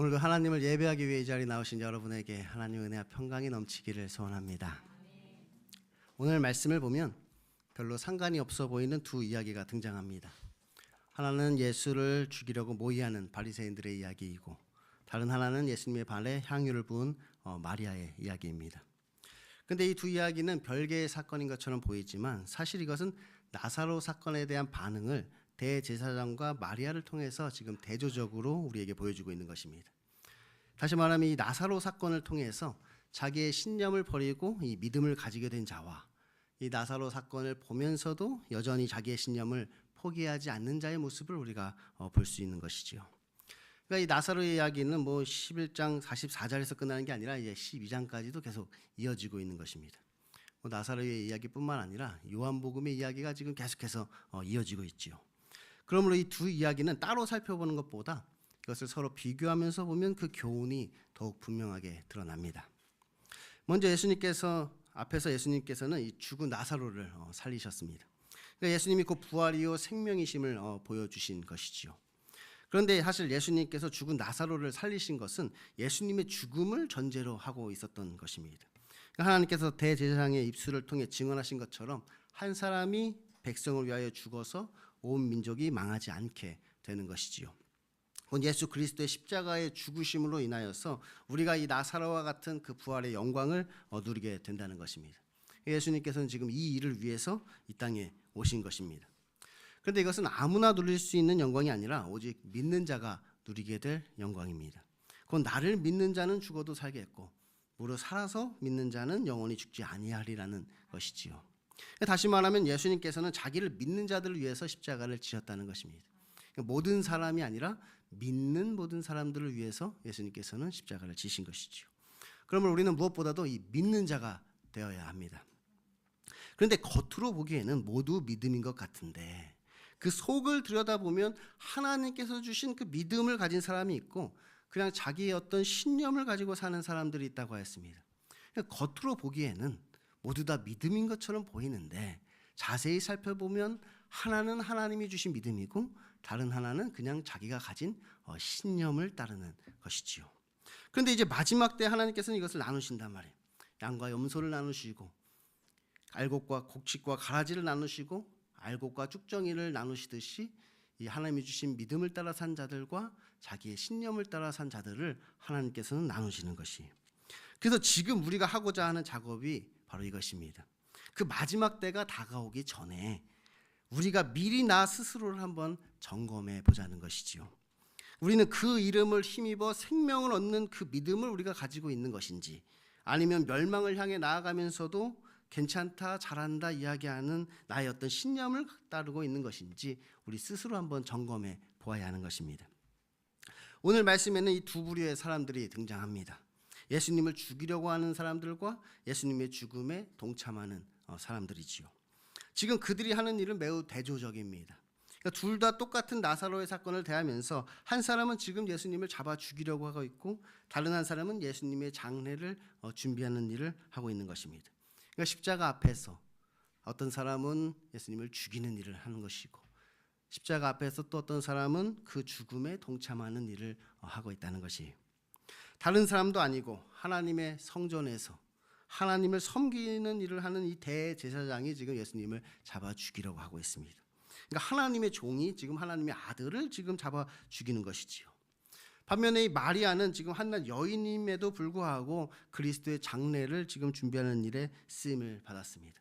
오늘도 하나님을 예배하기 위해 이 자리에 나오신 여러분에게 하나님의 은혜와 평강이 넘치기를 소원합니다. 오늘 말씀을 보면 별로 상관이 없어 보이는 두 이야기가 등장합니다. 하나는 예수를 죽이려고 모의하는 바리새인들의 이야기이고, 다른 하나는 예수님의 발에 향유를 부은 마리아의 이야기입니다. 그런데 이 두 이야기는 별개의 사건인 것처럼 보이지만 사실 이것은 나사로 사건에 대한 반응을 대제사장과 마리아를 통해서 지금 대조적으로 우리에게 보여주고 있는 것입니다. 다시 말하면 이 나사로 사건을 통해서 자기의 신념을 버리고 이 믿음을 가지게 된 자와 이 나사로 사건을 보면서도 여전히 자기의 신념을 포기하지 않는 자의 모습을 우리가 볼 수 있는 것이지요. 그러니까 이 나사로의 이야기는 11장 44절에서 끝나는 게 아니라 이제 12장까지도 계속 이어지고 있는 것입니다. 나사로의 이야기뿐만 아니라 요한복음의 이야기가 지금 계속해서 이어지고 있지요. 그러므로 이 두 이야기는 따로 살펴보는 것보다 이것을 서로 비교하면서 보면 그 교훈이 더욱 분명하게 드러납니다. 먼저 앞에서 예수님께서는 이 죽은 나사로를 살리셨습니다. 그러니까 예수님이 그 부활이요 생명이심을 보여주신 것이지요. 그런데 사실 예수님께서 죽은 나사로를 살리신 것은 예수님의 죽음을 전제로 하고 있었던 것입니다. 그러니까 하나님께서 대제사장의 입술을 통해 증언하신 것처럼 한 사람이 백성을 위하여 죽어서 온 민족이 망하지 않게 되는 것이지요. 예수 그리스도의 십자가의 죽으심으로 인하여서 우리가 이 나사로와 같은 그 부활의 영광을 누리게 된다는 것입니다. 예수님께서는 지금 이 일을 위해서 이 땅에 오신 것입니다. 그런데 이것은 아무나 누릴 수 있는 영광이 아니라 오직 믿는 자가 누리게 될 영광입니다. 곧 나를 믿는 자는 죽어도 살겠고 무릇 살아서 믿는 자는 영원히 죽지 아니하리라는 것이지요. 다시 말하면 예수님께서는 자기를 믿는 자들을 위해서 십자가를 지셨다는 것입니다. 모든 사람이 아니라 믿는 모든 사람들을 위해서 예수님께서는 십자가를 지신 것이지요. 그러면 우리는 무엇보다도 이 믿는 자가 되어야 합니다. 그런데 겉으로 보기에는 모두 믿음인 것 같은데 그 속을 들여다보면 하나님께서 주신 그 믿음을 가진 사람이 있고 그냥 자기의 어떤 신념을 가지고 사는 사람들이 있다고 하였습니다. 겉으로 보기에는 모두 다 믿음인 것처럼 보이는데 자세히 살펴보면 하나는 하나님이 주신 믿음이고 다른 하나는 그냥 자기가 가진 신념을 따르는 것이지요. 그런데 이제 마지막 때 하나님께서는 이것을 나누신단 말이에요. 양과 염소를 나누시고 알곡과 곡식과 가라지를 나누시고 알곡과 쭉정이를 나누시듯이 이 하나님이 주신 믿음을 따라 산 자들과 자기의 신념을 따라 산 자들을 하나님께서는 나누시는 것이에요. 그래서 지금 우리가 하고자 하는 작업이 바로 이것입니다. 그 마지막 때가 다가오기 전에 우리가 미리 나 스스로를 한번 점검해 보자는 것이지요. 우리는 그 이름을 힘입어 생명을 얻는 그 믿음을 우리가 가지고 있는 것인지 아니면 멸망을 향해 나아가면서도 괜찮다, 잘한다 이야기하는 나의 어떤 신념을 따르고 있는 것인지 우리 스스로 한번 점검해 보아야 하는 것입니다. 오늘 말씀에는 이 두 부류의 사람들이 등장합니다. 예수님을 죽이려고 하는 사람들과 예수님의 죽음에 동참하는 사람들이지요. 지금 그들이 하는 일은 매우 대조적입니다. 그러니까 둘 다 똑같은 나사로의 사건을 대하면서 한 사람은 지금 예수님을 잡아 죽이려고 하고 있고 다른 한 사람은 예수님의 장례를 준비하는 일을 하고 있는 것입니다. 그러니까 십자가 앞에서 어떤 사람은 예수님을 죽이는 일을 하는 것이고 십자가 앞에서 또 어떤 사람은 그 죽음에 동참하는 일을 하고 있다는 것이에요. 다른 사람도 아니고 하나님의 성전에서 하나님을 섬기는 일을 하는 이 대제사장이 지금 예수님을 잡아 죽이려고 하고 있습니다. 그러니까 하나님의 종이 지금 하나님의 아들을 지금 잡아 죽이는 것이지요. 반면에 이 마리아는 지금 한낱 여인임에도 불구하고 그리스도의 장례를 지금 준비하는 일에 쓰임을 받았습니다.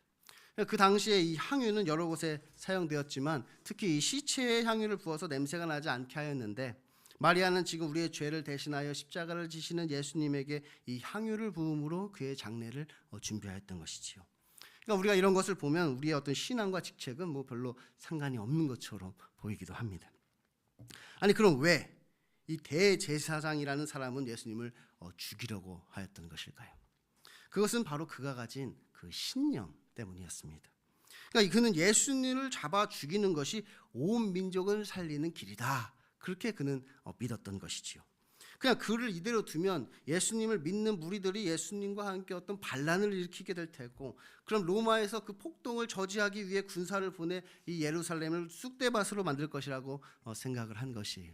그 당시에 이 향유는 여러 곳에 사용되었지만 특히 이 시체에 향유를 부어서 냄새가 나지 않게 하였는데 마리아는 지금 우리의 죄를 대신하여 십자가를 지시는 예수님에게 이 향유를 부음으로 그의 장례를 준비하였던 것이지요. 그러니까 우리가 이런 것을 보면 우리의 어떤 신앙과 직책은 별로 상관이 없는 것처럼 보이기도 합니다. 아니 그럼 왜 이 대제사장이라는 사람은 예수님을 죽이려고 하였던 것일까요? 그것은 바로 그가 가진 그 신념 때문이었습니다. 그러니까 그는 예수님을 잡아 죽이는 것이 온 민족을 살리는 길이다. 그렇게 그는 믿었던 것이지요. 그냥 그를 이대로 두면 예수님을 믿는 무리들이 예수님과 함께 어떤 반란을 일으키게 될 테고 그럼 로마에서 그 폭동을 저지하기 위해 군사를 보내 이 예루살렘을 쑥대밭으로 만들 것이라고 생각을 한 것이에요.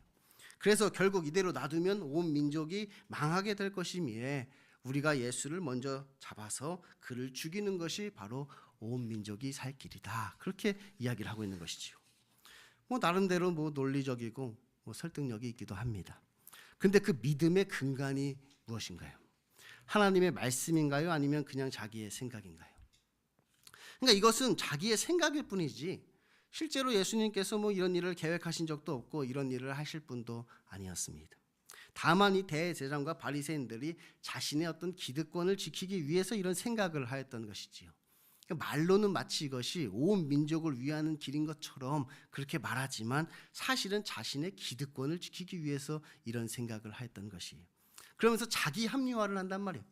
그래서 결국 이대로 놔두면 온 민족이 망하게 될 것이미에 우리가 예수를 먼저 잡아서 그를 죽이는 것이 바로 온 민족이 살 길이다. 그렇게 이야기를 하고 있는 것이지요. 나름대로 논리적이고 설득력이 있기도 합니다. 근데 그 믿음의 근간이 무엇인가요? 하나님의 말씀인가요? 아니면 그냥 자기의 생각인가요? 그러니까 이것은 자기의 생각일 뿐이지 실제로 예수님께서 이런 일을 계획하신 적도 없고 이런 일을 하실 분도 아니었습니다. 다만 이 대제사장과 바리새인들이 자신의 어떤 기득권을 지키기 위해서 이런 생각을 하였던 것이지요. 말로는 마치 이것이 온 민족을 위하는 길인 것처럼 그렇게 말하지만 사실은 자신의 기득권을 지키기 위해서 이런 생각을 하였던 것이에요. 그러면서 자기 합리화를 한단 말이에요.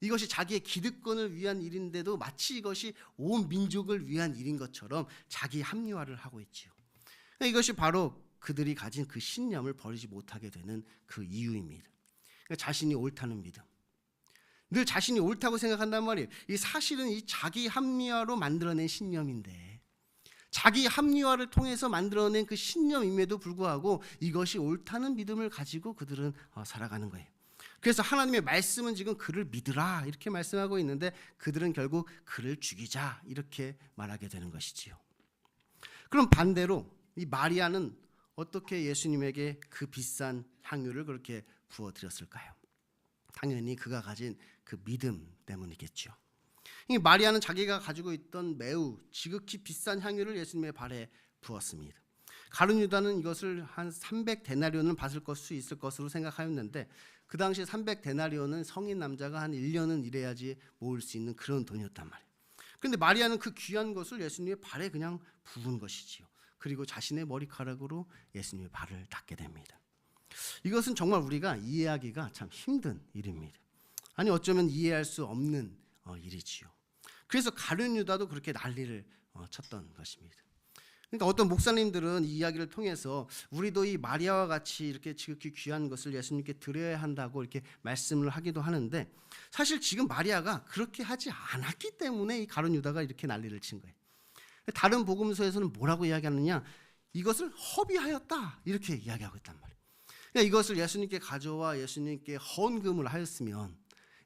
이것이 자기의 기득권을 위한 일인데도 마치 이것이 온 민족을 위한 일인 것처럼 자기 합리화를 하고 있지요. 이것이 바로 그들이 가진 그 신념을 버리지 못하게 되는 그 이유입니다. 자신이 옳다는 믿음. 늘 자신이 옳다고 생각한단 말이에요. 이 사실은 이 자기 합리화로 만들어낸 신념인데 자기 합리화를 통해서 만들어낸 그 신념임에도 불구하고 이것이 옳다는 믿음을 가지고 그들은 살아가는 거예요. 그래서 하나님의 말씀은 지금 그를 믿으라 이렇게 말씀하고 있는데 그들은 결국 그를 죽이자 이렇게 말하게 되는 것이지요. 그럼 반대로 이 마리아는 어떻게 예수님에게 그 비싼 향유를 그렇게 부어드렸을까요? 당연히 그가 가진 그 믿음 때문이겠죠. 이 마리아는 자기가 가지고 있던 매우 지극히 비싼 향유를 예수님의 발에 부었습니다. 가룟 유다는 이것을 한 300데나리온은 받을 수 있을 것으로 생각하였는데 그 당시 300데나리온은 성인 남자가 한 1년은 일해야지 모을 수 있는 그런 돈이었단 말이에요. 그런데 마리아는 그 귀한 것을 예수님의 발에 그냥 부은 것이지요. 그리고 자신의 머리카락으로 예수님의 발을 닦게 됩니다. 이것은 정말 우리가 이해하기가 참 힘든 일입니다. 아니 어쩌면 이해할 수 없는 일이지요. 그래서 가룟 유다도 그렇게 난리를 쳤던 것입니다. 그러니까 어떤 목사님들은 이 이야기를 통해서 우리도 이 마리아와 같이 이렇게 지극히 귀한 것을 예수님께 드려야 한다고 이렇게 말씀을 하기도 하는데 사실 지금 마리아가 그렇게 하지 않았기 때문에 이 가룟 유다가 이렇게 난리를 친 거예요. 다른 복음서에서는 뭐라고 이야기하느냐? 이것을 허비하였다 이렇게 이야기하고 있단 말이에요. 그러니까 이것을 예수님께 가져와 예수님께 헌금을 하였으면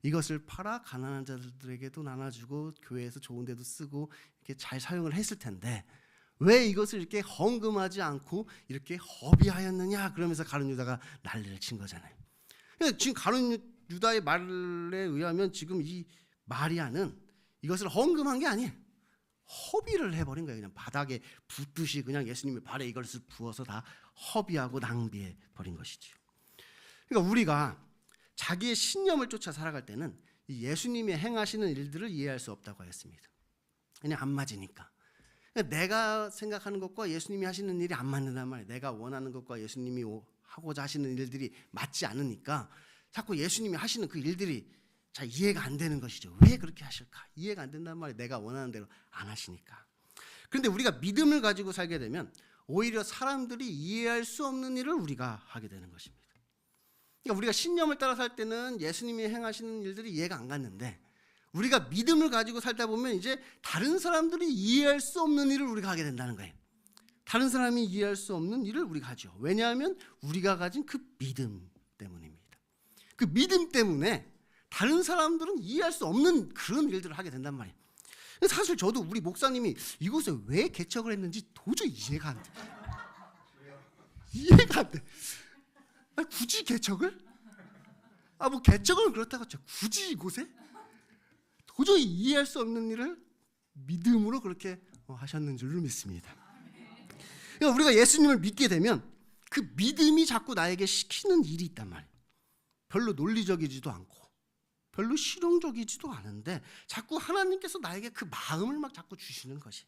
이것을 팔아 가난한 자들에게도 나눠주고 교회에서 좋은 데도 쓰고 이렇게 잘 사용을 했을 텐데 왜 이것을 이렇게 헌금하지 않고 이렇게 허비하였느냐? 그러면서 가룟 유다가 난리를 친 거잖아요. 그러니까 지금 가룟 유다의 말에 의하면 지금 이 마리아는 이것을 헌금한 게 아니에요. 허비를 해버린 거예요. 그냥 바닥에 붓듯이 그냥 예수님의 발에 이것을 부어서 다 허비하고 낭비해 버린 것이죠. 그러니까 우리가 자기의 신념을 쫓아 살아갈 때는 이 예수님이 행하시는 일들을 이해할 수 없다고 했습니다. 그냥 안 맞으니까. 그러니까 내가 생각하는 것과 예수님이 하시는 일이 안 맞는단 말이에요. 내가 원하는 것과 예수님이 하고자 하시는 일들이 맞지 않으니까 자꾸 예수님이 하시는 그 일들이 잘 이해가 안 되는 것이죠. 왜 그렇게 하실까? 이해가 안 된단 말이에요. 내가 원하는 대로 안 하시니까. 그런데 우리가 믿음을 가지고 살게 되면 오히려 사람들이 이해할 수 없는 일을 우리가 하게 되는 것입니다. 그러니까 우리가 신념을 따라 살 때는 예수님이 행하시는 일들이 이해가 안 갔는데 우리가 믿음을 가지고 살다 보면 이제 다른 사람들이 이해할 수 없는 일을 우리가 하게 된다는 거예요. 다른 사람이 이해할 수 없는 일을 우리가 하죠. 왜냐하면 우리가 가진 그 믿음 때문입니다. 그 믿음 때문에 다른 사람들은 이해할 수 없는 그런 일들을 하게 된단 말이에요. 사실 저도 우리 목사님이 이곳에 왜 개척을 했는지 도저히 이해가 안 돼. 이해가 안 돼. 아니, 굳이 개척을? 뭐 개척은 그렇다고 쳐. 굳이 이곳에? 도저히 이해할 수 없는 일을 믿음으로 그렇게 하셨는 줄로 믿습니다. 그러니까 우리가 예수님을 믿게 되면 그 믿음이 자꾸 나에게 시키는 일이 있단 말이에요. 별로 논리적이지도 않고 별로 실용적이지도 않은데 자꾸 하나님께서 나에게 그 마음을 막 자꾸 주시는 것이.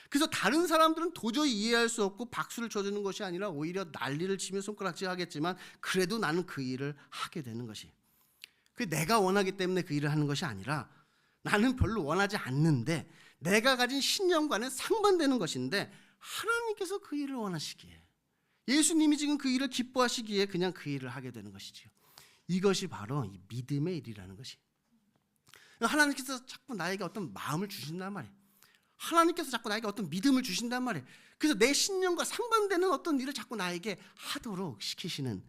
그래서 다른 사람들은 도저히 이해할 수 없고 박수를 쳐주는 것이 아니라 오히려 난리를 치며 손가락질 하겠지만 그래도 나는 그 일을 하게 되는 것이. 그 내가 원하기 때문에 그 일을 하는 것이 아니라 나는 별로 원하지 않는데 내가 가진 신념과는 상반되는 것인데 하나님께서 그 일을 원하시기에 예수님이 지금 그 일을 기뻐하시기에 그냥 그 일을 하게 되는 것이지요. 이것이 바로 이 믿음의 일이라는 것이. 하나님께서 자꾸 나에게 어떤 마음을 주신단 말이에요. 하나님께서 자꾸 나에게 어떤 믿음을 주신단 말이에요. 그래서 내 신념과 상반되는 어떤 일을 자꾸 나에게 하도록 시키시는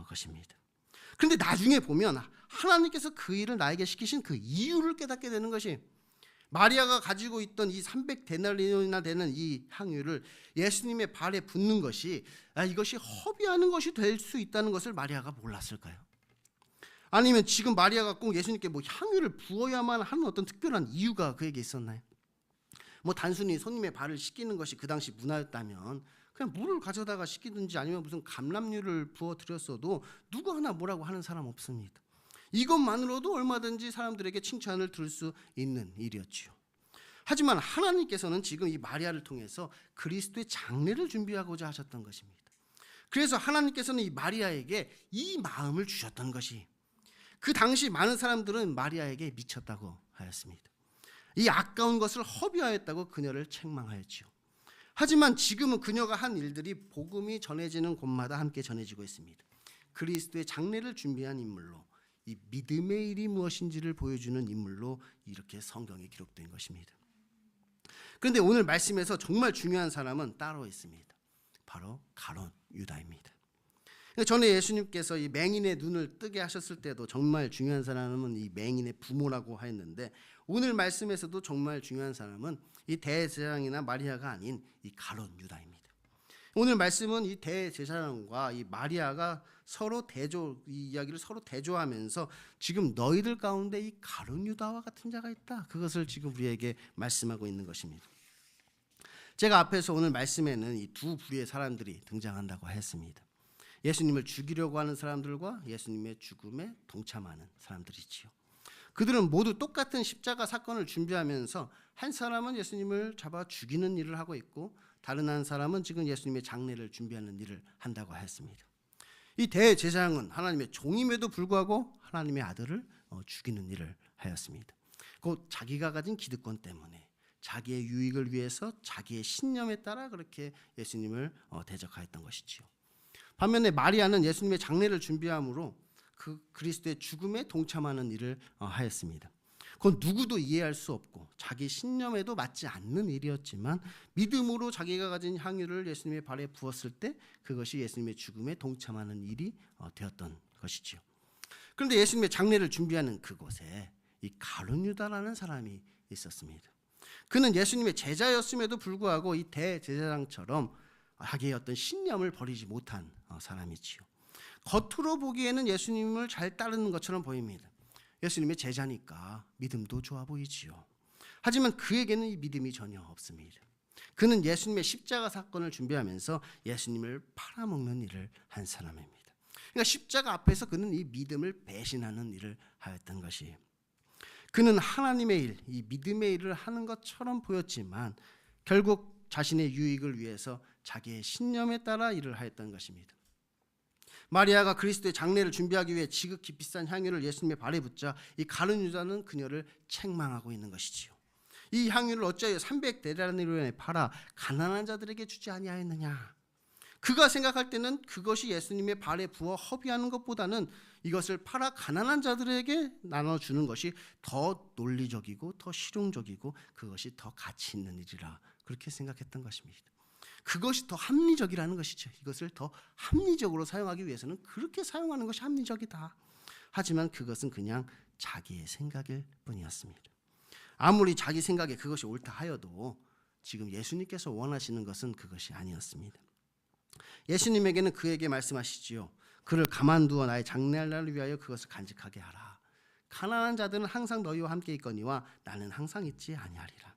것입니다. 그런데 나중에 보면 하나님께서 그 일을 나에게 시키신 그 이유를 깨닫게 되는 것이, 마리아가 가지고 있던 이 300데나리온이나 되는 이 향유를 예수님의 발에 붓는 것이 이것이 허비하는 것이 될 수 있다는 것을 마리아가 몰랐을까요? 아니면 지금 마리아가 꼭 예수님께 뭐 향유를 부어야만 하는 어떤 특별한 이유가 그에게 있었나요? 뭐 단순히 손님의 발을 씻기는 것이 그 당시 문화였다면 그냥 물을 가져다가 씻기든지 아니면 무슨 감람유를 부어 드렸어도 누구 하나 뭐라고 하는 사람 없습니다. 이것만으로도 얼마든지 사람들에게 칭찬을 들을 수 있는 일이었지요. 하지만 하나님께서는 지금 이 마리아를 통해서 그리스도의 장례를 준비하고자 하셨던 것입니다. 그래서 하나님께서는 이 마리아에게 이 마음을 주셨던 것이, 그 당시 많은 사람들은 마리아에게 미쳤다고 하였습니다. 이 아까운 것을 허비하였다고 그녀를 책망하였지요. 하지만 지금은 그녀가 한 일들이 복음이 전해지는 곳마다 함께 전해지고 있습니다. 그리스도의 장례를 준비한 인물로, 이 믿음의 일이 무엇인지를 보여주는 인물로 이렇게 성경에 기록된 것입니다. 그런데 오늘 말씀에서 정말 중요한 사람은 따로 있습니다. 바로 가룟 유다입니다. 전에 예수님께서 이 맹인의 눈을 뜨게 하셨을 때도 정말 중요한 사람은 이 맹인의 부모라고 하였는데, 오늘 말씀에서도 정말 중요한 사람은 이 대제사장이나 마리아가 아닌 이 가룟 유다입니다. 오늘 말씀은 이 대제사장과 이 마리아가 서로 이 이야기를 서로 대조하면서 지금 너희들 가운데 이 가룟 유다와 같은 자가 있다, 그것을 지금 우리에게 말씀하고 있는 것입니다. 제가 앞에서 오늘 말씀에는 이 두 부류의 사람들이 등장한다고 했습니다. 예수님을 죽이려고 하는 사람들과 예수님의 죽음에 동참하는 사람들이지요. 그들은 모두 똑같은 십자가 사건을 준비하면서 한 사람은 예수님을 잡아 죽이는 일을 하고 있고, 다른 한 사람은 지금 예수님의 장례를 준비하는 일을 한다고 했습니다. 이 대제사장은 하나님의 종임에도 불구하고 하나님의 아들을 죽이는 일을 하였습니다. 곧 자기가 가진 기득권 때문에 자기의 유익을 위해서 자기의 신념에 따라 그렇게 예수님을 대적하였던 것이지요. 반면에 마리아는 예수님의 장례를 준비함으로 그 그리스도의 죽음에 동참하는 일을 하였습니다. 그건 누구도 이해할 수 없고 자기 신념에도 맞지 않는 일이었지만 믿음으로 자기가 가진 향유를 예수님의 발에 부었을 때 그것이 예수님의 죽음에 동참하는 일이 되었던 것이지요. 그런데 예수님의 장례를 준비하는 그곳에 이 가룟 유다라는 사람이 있었습니다. 그는 예수님의 제자였음에도 불구하고 이 대제사장처럼 자기의 어떤 신념을 버리지 못한 사람이지요. 겉으로 보기에는 예수님을 잘 따르는 것처럼 보입니다. 예수님의 제자니까 믿음도 좋아 보이지요. 하지만 그에게는 이 믿음이 전혀 없습니다. 그는 예수님의 십자가 사건을 준비하면서 예수님을 팔아먹는 일을 한 사람입니다. 그러니까 십자가 앞에서 그는 이 믿음을 배신하는 일을 하였던 것이, 그는 하나님의 일, 이 믿음의 일을 하는 것처럼 보였지만 결국 자신의 유익을 위해서 자기의 신념에 따라 일을 하였던 것입니다. 마리아가 그리스도의 장례를 준비하기 위해 지극히 비싼 향유를 예수님의 발에 붓자 이 가룟 유다는 그녀를 책망하고 있는 것이지요. 이 향유를 어찌하여 300데나리온에 팔아 가난한 자들에게 주지 아니하였느냐. 그가 생각할 때는 그것이 예수님의 발에 부어 허비하는 것보다는 이것을 팔아 가난한 자들에게 나눠주는 것이 더 논리적이고 더 실용적이고 그것이 더 가치 있는 일이라 그렇게 생각했던 것입니다. 그것이 더 합리적이라는 것이죠. 이것을 더 합리적으로 사용하기 위해서는 그렇게 사용하는 것이 합리적이다. 하지만 그것은 그냥 자기의 생각일 뿐이었습니다. 아무리 자기 생각에 그것이 옳다 하여도 지금 예수님께서 원하시는 것은 그것이 아니었습니다. 예수님에게는 그에게 말씀하시지요. 그를 가만두어 나의 장래할 날을 위하여 그것을 간직하게 하라. 가난한 자들은 항상 너희와 함께 있거니와 나는 항상 있지 아니하리라.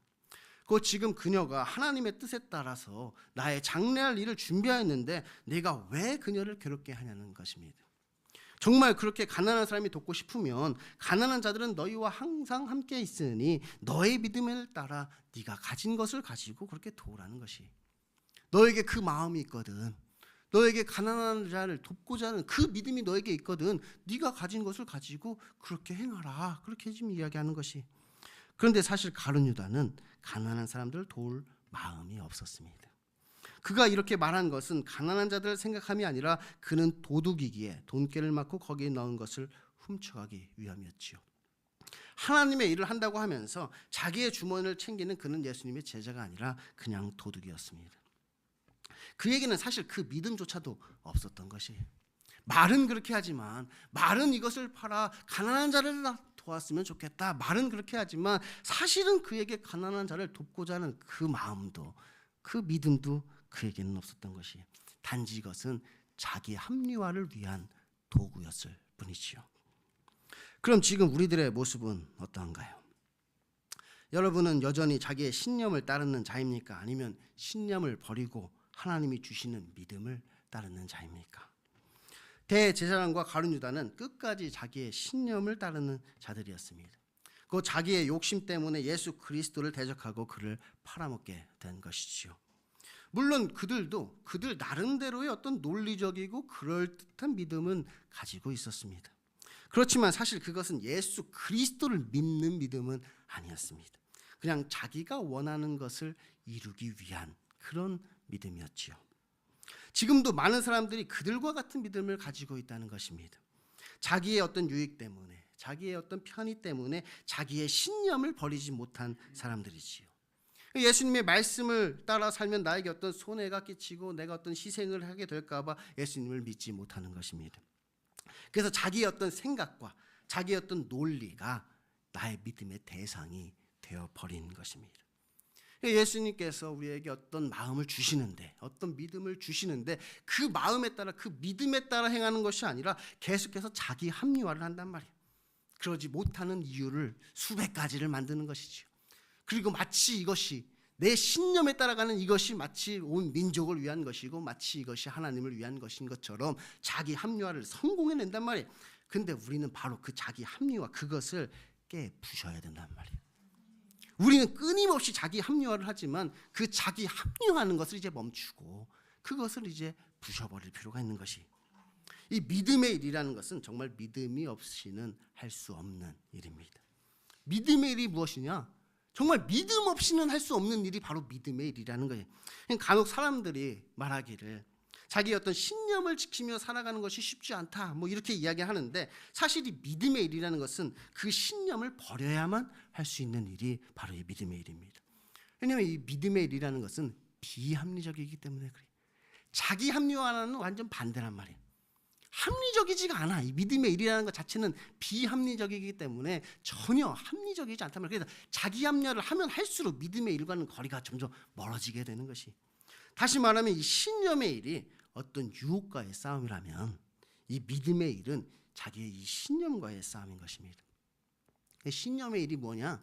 그 지금 그녀가 하나님의 뜻에 따라서 나의 장래할 일을 준비하였는데 내가 왜 그녀를 괴롭게 하냐는 것입니다. 정말 그렇게 가난한 사람이 돕고 싶으면 가난한 자들은 너희와 항상 함께 있으니 너의 믿음을 따라 네가 가진 것을 가지고 그렇게 도우라는 것이, 너에게 그 마음이 있거든, 너에게 가난한 자를 돕고자 하는 그 믿음이 너에게 있거든, 네가 가진 것을 가지고 그렇게 행하라, 그렇게 지금 이야기하는 것이. 그런데 사실 가룟 유다는 가난한 사람들을 도울 마음이 없었습니다. 그가 이렇게 말한 것은 가난한 자들을 생각함이 아니라 그는 도둑이기에 돈깨를 맞고 거기에 넣은 것을 훔쳐가기 위함이었지요. 하나님의 일을 한다고 하면서 자기의 주머니를 챙기는 그는 예수님의 제자가 아니라 그냥 도둑이었습니다. 그에게는 사실 그 믿음조차도 없었던 것이에요. 말은 그렇게 하지만, 말은 이것을 팔아 가난한 자를 도왔으면 좋겠다, 말은 그렇게 하지만 사실은 그에게 가난한 자를 돕고자 하는 그 마음도, 그 믿음도 그에게는 없었던 것이에요. 단지 이것은 자기 합리화를 위한 도구였을 뿐이지요. 그럼 지금 우리들의 모습은 어떠한가요? 여러분은 여전히 자기의 신념을 따르는 자입니까? 아니면 신념을 버리고 하나님이 주시는 믿음을 따르는 자입니까? 대제사장과 가룟 유다는 끝까지 자기의 신념을 따르는 자들이었습니다. 그 자기의 욕심 때문에 예수 그리스도를 대적하고 그를 팔아먹게 된 것이지요. 물론 그들도 그들 나름대로의 어떤 논리적이고 그럴듯한 믿음은 가지고 있었습니다. 그렇지만 사실 그것은 예수 그리스도를 믿는 믿음은 아니었습니다. 그냥 자기가 원하는 것을 이루기 위한 그런 믿음이었지요. 지금도 많은 사람들이 그들과 같은 믿음을 가지고 있다는 것입니다. 자기의 어떤 유익 때문에, 자기의 어떤 편의 때문에 자기의 신념을 버리지 못한 사람들이지요. 예수님의 말씀을 따라 살면 나에게 어떤 손해가 끼치고 내가 어떤 희생을 하게 될까 봐 예수님을 믿지 못하는 것입니다. 그래서 자기의 어떤 생각과 자기의 어떤 논리가 나의 믿음의 대상이 되어버린 것입니다. 예수님께서 우리에게 어떤 마음을 주시는데, 어떤 믿음을 주시는데 그 마음에 따라, 그 믿음에 따라 행하는 것이 아니라 계속해서 자기 합리화를 한단 말이에요. 그러지 못하는 이유를 수백 가지를 만드는 것이지요. 그리고 마치 이것이 내 신념에 따라가는 이것이 마치 온 민족을 위한 것이고 마치 이것이 하나님을 위한 것인 것처럼 자기 합리화를 성공해낸단 말이에요. 근데 우리는 바로 그 자기 합리화, 그것을 깨부셔야 된단 말이에요. 우리는 끊임없이 자기 합리화를 하지만 그 자기 합리화하는 것을 이제 멈추고 그것을 이제 부셔버릴 필요가 있는 것이, 이 믿음의 일이라는 것은 정말 믿음이 없이는 할 수 없는 일입니다. 믿음의 일이 무엇이냐? 정말 믿음 없이는 할 수 없는 일이 바로 믿음의 일이라는 거예요. 간혹 사람들이 말하기를 자기의 어떤 신념을 지키며 살아가는 것이 쉽지 않다, 뭐 이렇게 이야기하는데, 사실 이 믿음의 일이라는 것은 그 신념을 버려야만 할 수 있는 일이 바로 이 믿음의 일입니다. 왜냐하면 이 믿음의 일이라는 것은 비합리적이기 때문에 그래요. 자기 합리화와는 완전 반대란 말이에요. 합리적이지가 않아. 이 믿음의 일이라는 것 자체는 비합리적이기 때문에 전혀 합리적이지 않단 말이에요. 그래서 자기 합리화를 하면 할수록 믿음의 일과는 거리가 점점 멀어지게 되는 것이, 다시 말하면 이 신념의 일이 어떤 유혹과의 싸움이라면 이 믿음의 일은 자기의 이 신념과의 싸움인 것입니다. 신념의 일이 뭐냐?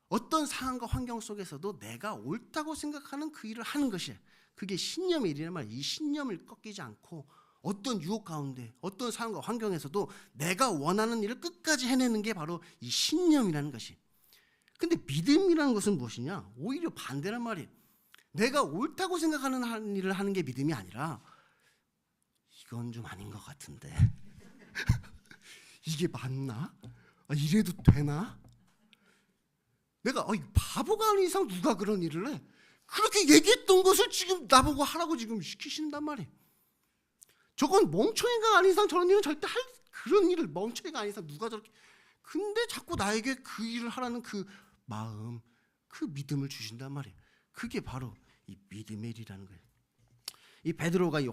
어떤 상황과 환경 속에서도 내가 옳다고 생각하는 그 일을 하는 것이에요. 그게 신념의 일이란 말이에요. 이 신념을 꺾이지 않고 어떤 유혹 가운데, 어떤 상황과 환경에서도 내가 원하는 일을 끝까지 해내는 게 바로 이 신념이라는 것이. 근데 믿음이라는 것은 무엇이냐? 오히려 반대란 말이에요. 내가 옳다고 생각하는 일을 하는 게 믿음이 아니라 이건 좀 아닌 것 같은데 이게 맞나? 이래도 되나? 내가 바보가 아닌 이상 누가 그런 일을 해? 그렇게 얘기했던 것을 지금 나보고 하라고 지금 시키신단 말이에요. 저건 멍청이가 아닌 이상 저런 일은 절대 할, 그런 일을 멍청이가 아닌 이상 누가 저렇게, 근데 자꾸 나에게 그 일을 하라는 그 마음, 그 믿음을 주신단 말이에요. 그게 바로 이 믿음의 일이라는 거예요. 이 베드로가 이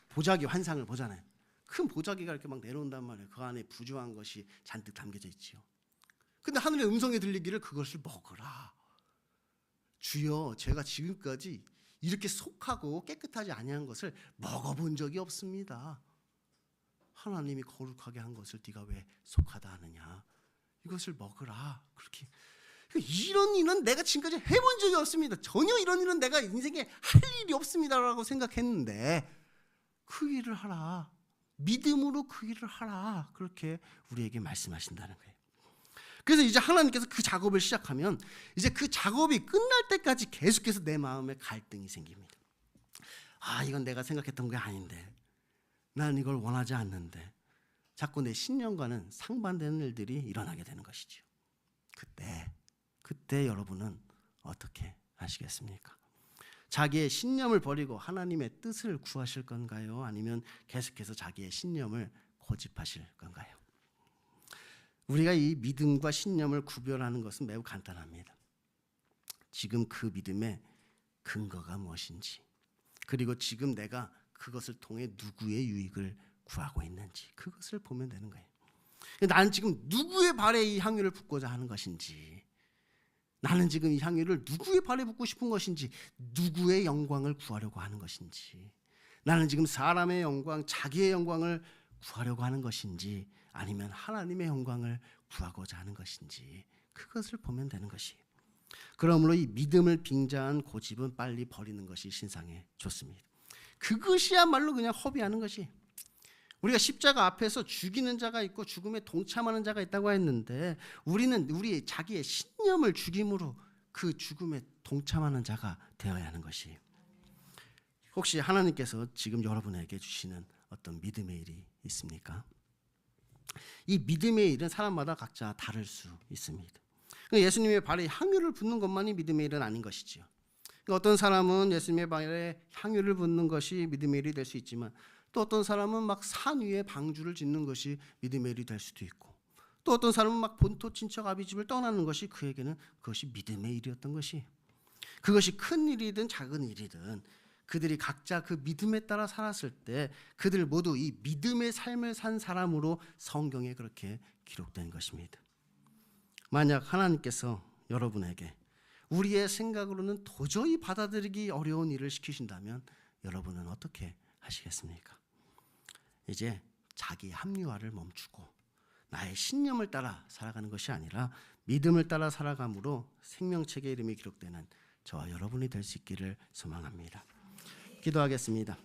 보자기 환상을 보잖아요. 큰 보자기가 이렇게 막 내려온단 말이에요. 그 안에 부조한 것이 잔뜩 담겨져 있지요. 근데 하늘의 음성이 들리기를 그것을 먹으라. 주여, 제가 지금까지 이렇게 속하고 깨끗하지 아니한 것을 먹어본 적이 없습니다. 하나님이 거룩하게 한 것을 네가 왜 속하다 하느냐? 이것을 먹으라. 그렇게. 이런 일은 내가 지금까지 해본 적이 없습니다. 전혀 이런 일은 내가 인생에 할 일이 없습니다라고 생각했는데 그 일을 하라. 믿음으로 그 일을 하라. 그렇게 우리에게 말씀하신다는 거예요. 그래서 이제 하나님께서 그 작업을 시작하면 이제 그 작업이 끝날 때까지 계속해서 내 마음에 갈등이 생깁니다. 이건 내가 생각했던 게 아닌데, 난 이걸 원하지 않는데, 자꾸 내 신념과는 상반되는 일들이 일어나게 되는 것이죠. 그때 여러분은 어떻게 하시겠습니까? 자기의 신념을 버리고 하나님의 뜻을 구하실 건가요? 아니면 계속해서 자기의 신념을 고집하실 건가요? 우리가 이 믿음과 신념을 구별하는 것은 매우 간단합니다. 지금 그 믿음의 근거가 무엇인지, 그리고 지금 내가 그것을 통해 누구의 유익을 구하고 있는지, 그것을 보면 되는 거예요. 나는 지금 누구의 발에 이 향유를 붓고자 하는 것인지, 나는 지금 이 향유를 누구의 발에 붓고 싶은 것인지, 누구의 영광을 구하려고 하는 것인지, 나는 지금 사람의 영광, 자기의 영광을 구하려고 하는 것인지, 아니면 하나님의 영광을 구하고자 하는 것인지, 그것을 보면 되는 것이에요. 그러므로 이 믿음을 빙자한 고집은 빨리 버리는 것이 신상에 좋습니다. 그것이야말로 그냥 허비하는 것이, 우리가 십자가 앞에서 죽이는 자가 있고 죽음에 동참하는 자가 있다고 했는데, 우리는 우리 자기의 신념을 죽임으로 그 죽음에 동참하는 자가 되어야 하는 것이에요. 혹시 하나님께서 지금 여러분에게 주시는 어떤 믿음의 일이 있습니까? 이 믿음의 일은 사람마다 각자 다를 수 있습니다. 예수님의 발에 향유를 붓는 것만이 믿음의 일은 아닌 것이지요. 어떤 사람은 예수님의 발에 향유를 붓는 것이 믿음의 일이 될 수 있지만, 또 어떤 사람은 막 산 위에 방주를 짓는 것이 믿음의 일이 될 수도 있고, 또 어떤 사람은 막 본토 친척 아비집을 떠나는 것이 그에게는 그것이 믿음의 일이었던 것이, 그것이 큰 일이든 작은 일이든 그들이 각자 그 믿음에 따라 살았을 때 그들 모두 이 믿음의 삶을 산 사람으로 성경에 그렇게 기록된 것입니다. 만약 하나님께서 여러분에게 우리의 생각으로는 도저히 받아들이기 어려운 일을 시키신다면 여러분은 어떻게 하시겠습니까? 이제 자기 합리화를 멈추고 나의 신념을 따라 살아가는 것이 아니라 믿음을 따라 살아감으로 생명책의 이름이 기록되는 저와 여러분이 될 수 있기를 소망합니다. 기도하겠습니다.